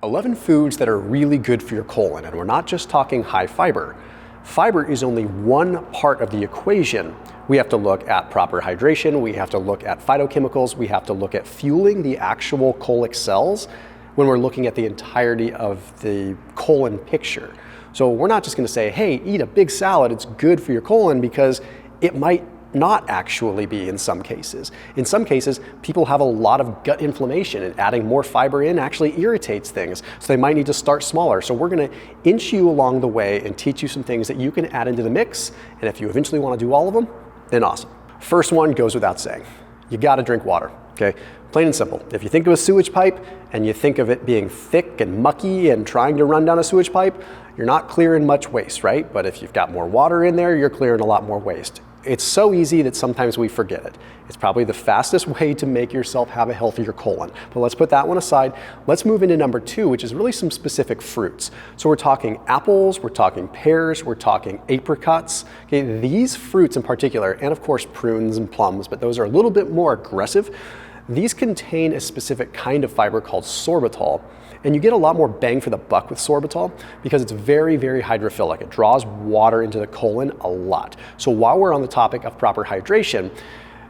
11 foods that are really good for your colon, and we're not just talking high fiber. Fiber is only one part of the equation. We have to look at proper hydration, we have to look at phytochemicals, we have to look at fueling the actual colic cells when we're looking at the entirety of the colon picture. So we're not just going to say, hey, eat a big salad, it's good for your colon, because it might not actually be in some cases. In some cases, people have a lot of gut inflammation, and adding more fiber in actually irritates things. So they might need to start smaller. So we're going to inch you along the way and teach you some things that you can add into the mix. And if you eventually want to do all of them, then awesome. First one goes without saying. You got to drink water, okay? Plain and simple. If you think of a sewage pipe and you think of it being thick and mucky and trying to run down a sewage pipe, you're not clearing much waste, right? But if you've got more water in there, you're clearing a lot more waste. It's so easy that sometimes we forget it. It's probably the fastest way to make yourself have a healthier colon. But let's put that one aside. Let's move into number 2, which is really some specific fruits. So we're talking apples, we're talking pears, we're talking apricots. Okay, these fruits in particular, and of course prunes and plums, but those are a little bit more aggressive. These contain a specific kind of fiber called sorbitol. And you get a lot more bang for the buck with sorbitol because it's very, very hydrophilic. It draws water into the colon a lot. So while we're on the topic of proper hydration,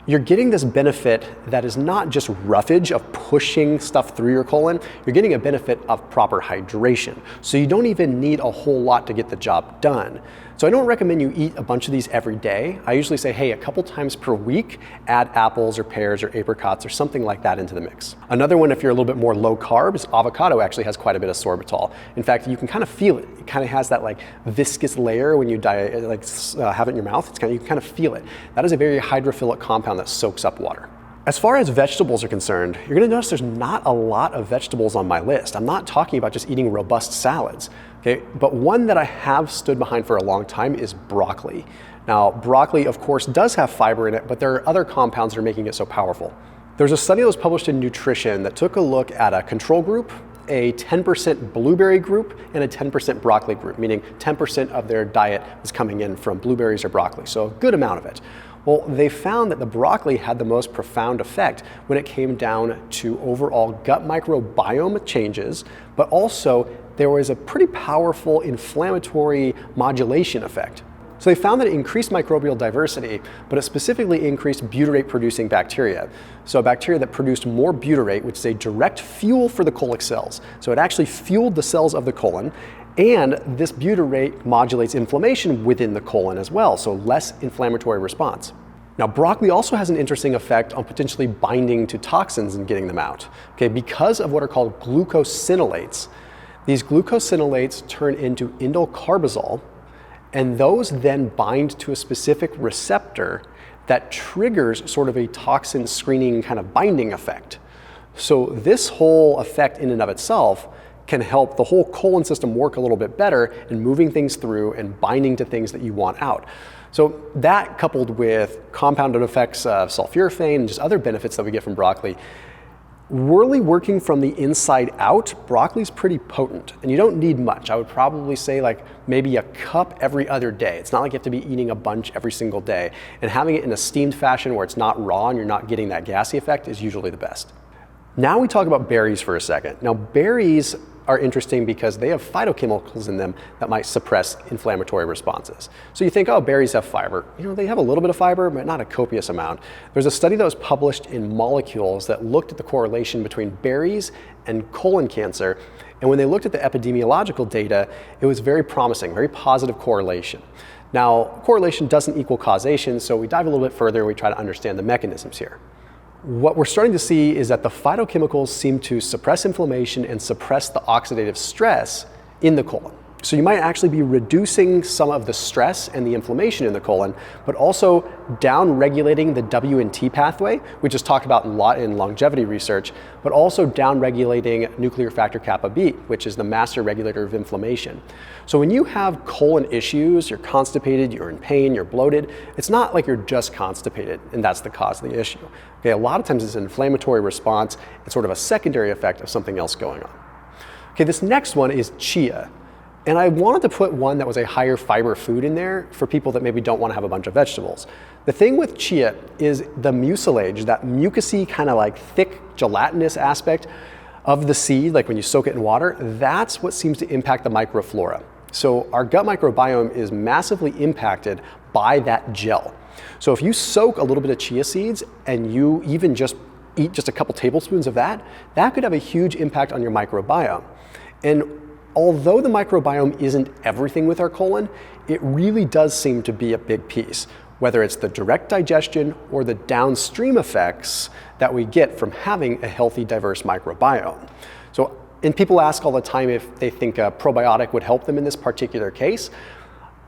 you're getting this benefit that is not just roughage of pushing stuff through your colon, you're getting a benefit of proper hydration. So you don't even need a whole lot to get the job done. So I don't recommend you eat a bunch of these every day. I usually say, hey, a couple times per week, add apples or pears or apricots or something like that into the mix. Another one, if you're a little bit more low carb, is avocado actually has quite a bit of sorbitol. In fact, you can kind of feel it. It kind of has that like viscous layer when you have it in your mouth. You can kind of feel it. That is a very hydrophilic compound that soaks up water. As far as vegetables are concerned, you're going to notice there's not a lot of vegetables on my list. I'm not talking about just eating robust salads, okay? But one that I have stood behind for a long time is broccoli. Now, broccoli, of course, does have fiber in it, but there are other compounds that are making it so powerful. There's a study that was published in Nutrition that took a look at a control group, a 10% blueberry group, and a 10% broccoli group, meaning 10% of their diet was coming in from blueberries or broccoli, so a good amount of it. Well, they found that the broccoli had the most profound effect when it came down to overall gut microbiome changes, but also there was a pretty powerful inflammatory modulation effect. So they found that it increased microbial diversity, but it specifically increased butyrate-producing bacteria. So bacteria that produced more butyrate, which is a direct fuel for the colic cells. So it actually fueled the cells of the colon, and this butyrate modulates inflammation within the colon as well, so less inflammatory response. Now, broccoli also has an interesting effect on potentially binding to toxins and getting them out. Okay, because of what are called glucosinolates. These glucosinolates turn into indole-carbazole, and those then bind to a specific receptor that triggers sort of a toxin screening kind of binding effect. So this whole effect in and of itself can help the whole colon system work a little bit better in moving things through and binding to things that you want out. So that, coupled with compounded effects of sulforaphane and just other benefits that we get from broccoli, really working from the inside out, broccoli's pretty potent, and you don't need much. I would probably say like maybe a cup every other day. It's not like you have to be eating a bunch every single day. And having it in a steamed fashion where it's not raw and you're not getting that gassy effect is usually the best. Now we talk about berries for a second. Now, berries are interesting because they have phytochemicals in them that might suppress inflammatory responses. So you think, oh, berries have fiber. You know, they have a little bit of fiber, but not a copious amount. There's a study that was published in Molecules that looked at the correlation between berries and colon cancer. And when they looked at the epidemiological data, it was very promising, very positive correlation. Now, correlation doesn't equal causation, so we dive a little bit further and we try to understand the mechanisms here. What we're starting to see is that the phytochemicals seem to suppress inflammation and suppress the oxidative stress in the colon. So you might actually be reducing some of the stress and the inflammation in the colon, but also down-regulating the W&T pathway, which is talked about a lot in longevity research, but also down-regulating nuclear factor kappa B, which is the master regulator of inflammation. So when you have colon issues, you're constipated, you're in pain, you're bloated, it's not like you're just constipated and that's the cause of the issue. Okay, a lot of times it's an inflammatory response. It's sort of a secondary effect of something else going on. Okay, this next one is chia. And I wanted to put one that was a higher fiber food in there for people that maybe don't want to have a bunch of vegetables. The thing with chia is the mucilage, that mucousy kind of like thick gelatinous aspect, of the seed, like when you soak it in water, that's what seems to impact the microflora. So our gut microbiome is massively impacted by that gel. So if you soak a little bit of chia seeds and you even just eat just a couple tablespoons of that, that could have a huge impact on your microbiome. And although the microbiome isn't everything with our colon, it really does seem to be a big piece, whether it's the direct digestion or the downstream effects that we get from having a healthy, diverse microbiome. And people ask all the time if they think a probiotic would help them in this particular case.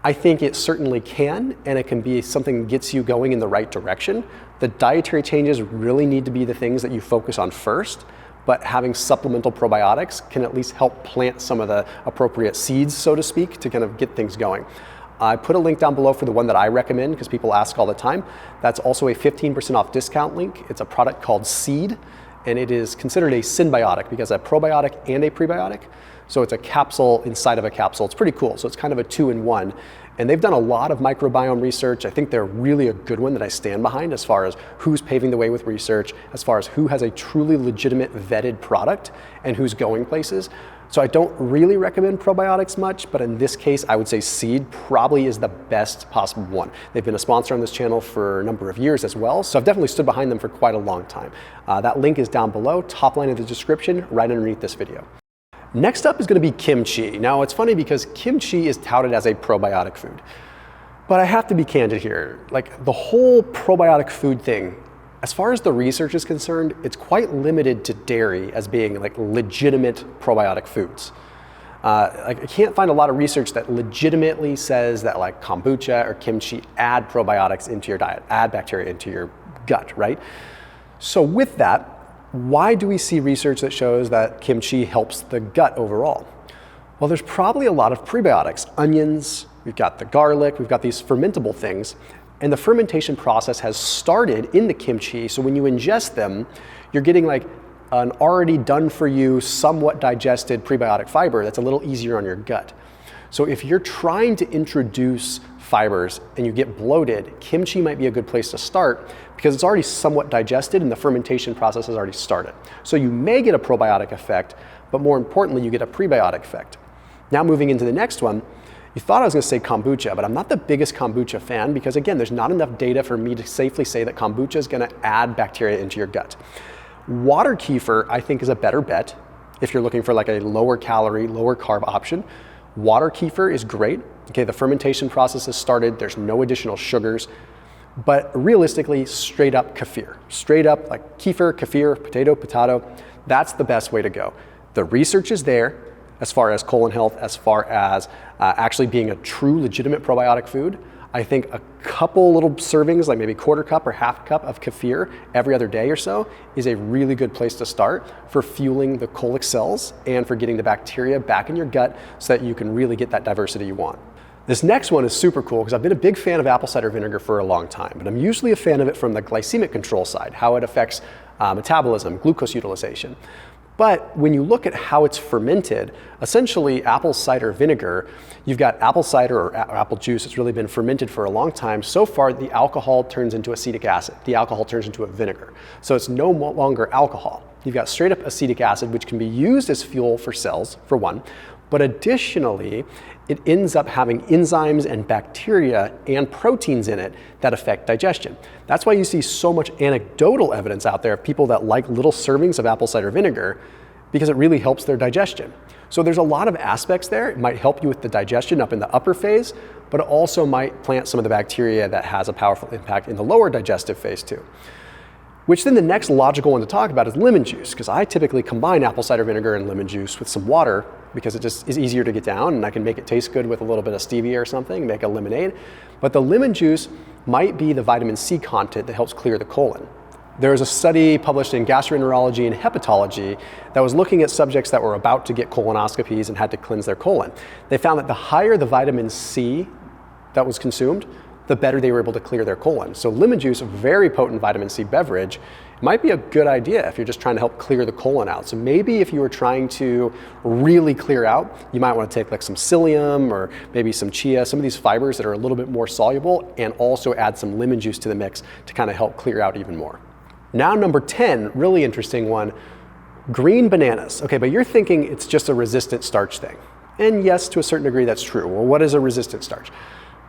I think it certainly can, and it can be something that gets you going in the right direction. The dietary changes really need to be the things that you focus on first, but having supplemental probiotics can at least help plant some of the appropriate seeds, so to speak, to kind of get things going. I put a link down below for the one that I recommend because people ask all the time. That's also a 15% off discount link. It's a product called Seed, and it is considered a symbiotic because it's a probiotic and a prebiotic. So it's a capsule inside of a capsule. It's pretty cool. So it's kind of a 2-in-1. And they've done a lot of microbiome research. I think they're really a good one that I stand behind as far as who's paving the way with research, as far as who has a truly legitimate vetted product and who's going places. So I don't really recommend probiotics much, but in this case, I would say Seed probably is the best possible one. They've been a sponsor on this channel for a number of years as well, so I've definitely stood behind them for quite a long time. That link is down below, top line of the description, right underneath this video. Next up is going to be kimchi. Now it's funny because kimchi is touted as a probiotic food, but I have to be candid here. Like the whole probiotic food thing, as far as the research is concerned, it's quite limited to dairy as being like legitimate probiotic foods. I can't find a lot of research that legitimately says that like kombucha or kimchi add probiotics into your diet, add bacteria into your gut, right? So with that, why do we see research that shows that kimchi helps the gut overall? Well, there's probably a lot of prebiotics, onions, we've got the garlic, we've got these fermentable things. And the fermentation process has started in the kimchi, so when you ingest them, you're getting like an already done for you, somewhat digested prebiotic fiber that's a little easier on your gut. So if you're trying to introduce fibers and you get bloated, kimchi might be a good place to start because it's already somewhat digested and the fermentation process has already started. So you may get a probiotic effect, but more importantly, you get a prebiotic effect. Now moving into the next one, you thought I was going to say kombucha, but I'm not the biggest kombucha fan because again, there's not enough data for me to safely say that kombucha is going to add bacteria into your gut. Water kefir, I think, is a better bet if you're looking for like a lower calorie, lower carb option. Water kefir is great. Okay, the fermentation process has started. There's no additional sugars, but realistically, straight up kefir. Straight up like kefir, potato, that's the best way to go. The research is there as far as colon health, as far as actually being a true legitimate probiotic food. I think a couple little servings, like maybe quarter cup or half cup of kefir every other day or so is a really good place to start for fueling the colic cells and for getting the bacteria back in your gut so that you can really get that diversity you want. This next one is super cool because I've been a big fan of apple cider vinegar for a long time, but I'm usually a fan of it from the glycemic control side, how it affects metabolism, glucose utilization. But when you look at how it's fermented, essentially apple cider vinegar, you've got apple cider or apple juice that's really been fermented for a long time. So far, the alcohol turns into acetic acid. The alcohol turns into a vinegar. So it's no longer alcohol. You've got straight up acetic acid, which can be used as fuel for cells, for one. But additionally, it ends up having enzymes and bacteria and proteins in it that affect digestion. That's why you see so much anecdotal evidence out there of people that like little servings of apple cider vinegar because it really helps their digestion. So there's a lot of aspects there. It might help you with the digestion up in the upper phase, but it also might plant some of the bacteria that has a powerful impact in the lower digestive phase too. Which then the next logical one to talk about is lemon juice, because I typically combine apple cider vinegar and lemon juice with some water because it just is easier to get down and I can make it taste good with a little bit of stevia or something, make a lemonade. But the lemon juice might be the vitamin C content that helps clear the colon. There was a study published in gastroenterology and hepatology that was looking at subjects that were about to get colonoscopies and had to cleanse their colon. They found that the higher the vitamin C that was consumed, the better they were able to clear their colon. So lemon juice, a very potent vitamin C beverage, might be a good idea if you're just trying to help clear the colon out. So maybe if you were trying to really clear out, you might want to take like some psyllium or maybe some chia, some of these fibers that are a little bit more soluble, and also add some lemon juice to the mix to kind of help clear out even more. Now number 10, really interesting one. Green bananas. Okay, but you're thinking it's just a resistant starch thing. And yes, to a certain degree, that's true. Well, what is a resistant starch?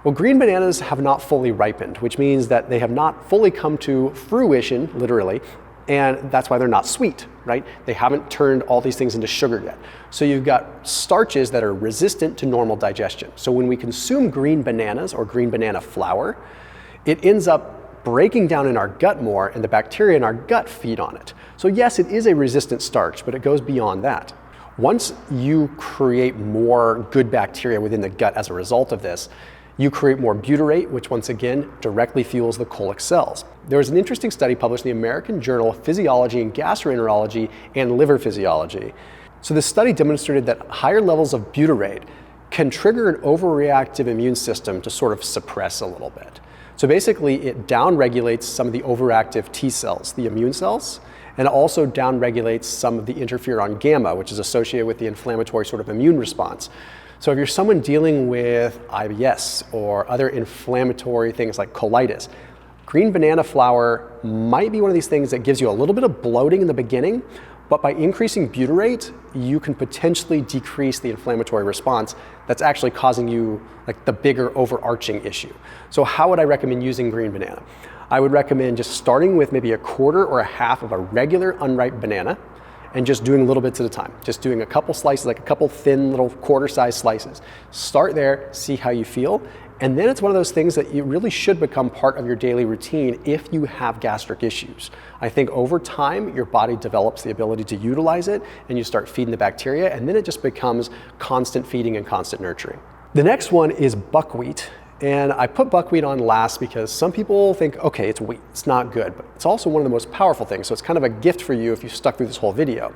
Well, green bananas have not fully ripened, which means that they have not fully come to fruition, literally, and that's why they're not sweet, right? They haven't turned all these things into sugar yet. So you've got starches that are resistant to normal digestion. So when we consume green bananas or green banana flour, it ends up breaking down in our gut more, and the bacteria in our gut feed on it. So yes, it is a resistant starch, but it goes beyond that. Once you create more good bacteria within the gut as a result of this, you create more butyrate, which once again directly fuels the colic cells. There was an interesting study published in the American Journal of Physiology and Gastroenterology and Liver Physiology. So this study demonstrated that higher levels of butyrate can trigger an overreactive immune system to sort of suppress a little bit. So basically it downregulates some of the overactive T cells, the immune cells, and also downregulates some of the interferon gamma, which is associated with the inflammatory sort of immune response. So if you're someone dealing with IBS or other inflammatory things like colitis, green banana flour might be one of these things that gives you a little bit of bloating in the beginning, but by increasing butyrate, you can potentially decrease the inflammatory response that's actually causing you like the bigger overarching issue. So how would I recommend using green banana? I would recommend just starting with maybe a quarter or a half of a regular unripe banana and just doing little bits at a time. Just doing a couple slices, like a couple thin little quarter-sized slices. Start there, see how you feel, and then it's one of those things that you really should become part of your daily routine if you have gastric issues. I think over time, your body develops the ability to utilize it, and you start feeding the bacteria, and then it just becomes constant feeding and constant nurturing. The next one is buckwheat. And I put buckwheat on last because some people think, okay, it's wheat, it's not good, but it's also one of the most powerful things. So it's kind of a gift for you if you stuck through this whole video.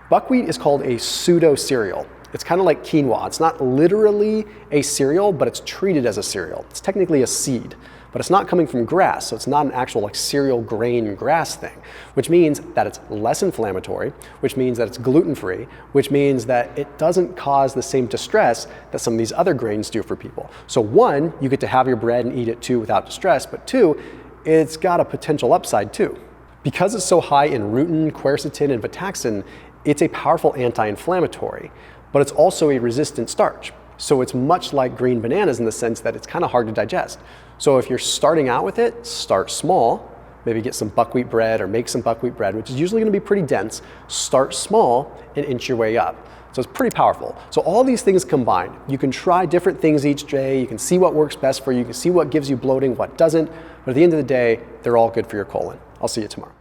Buckwheat is called a pseudo cereal. It's kind of like quinoa. It's not literally a cereal, but it's treated as a cereal. It's technically a seed, but it's not coming from grass. So it's not an actual like cereal grain grass thing, which means that it's less inflammatory, which means that it's gluten-free, which means that it doesn't cause the same distress that some of these other grains do for people. So one, you get to have your bread and eat it too without distress, but two, it's got a potential upside too. Because it's so high in rutin, quercetin, and vitaxin, it's a powerful anti-inflammatory, but it's also a resistant starch. So it's much like green bananas in the sense that it's kind of hard to digest. So if you're starting out with it, start small, maybe get some buckwheat bread or make some buckwheat bread, which is usually going to be pretty dense. Start small and inch your way up. So it's pretty powerful. So all these things combined, you can try different things each day. You can see what works best for you. You can see what gives you bloating, what doesn't. But at the end of the day, they're all good for your colon. I'll see you tomorrow.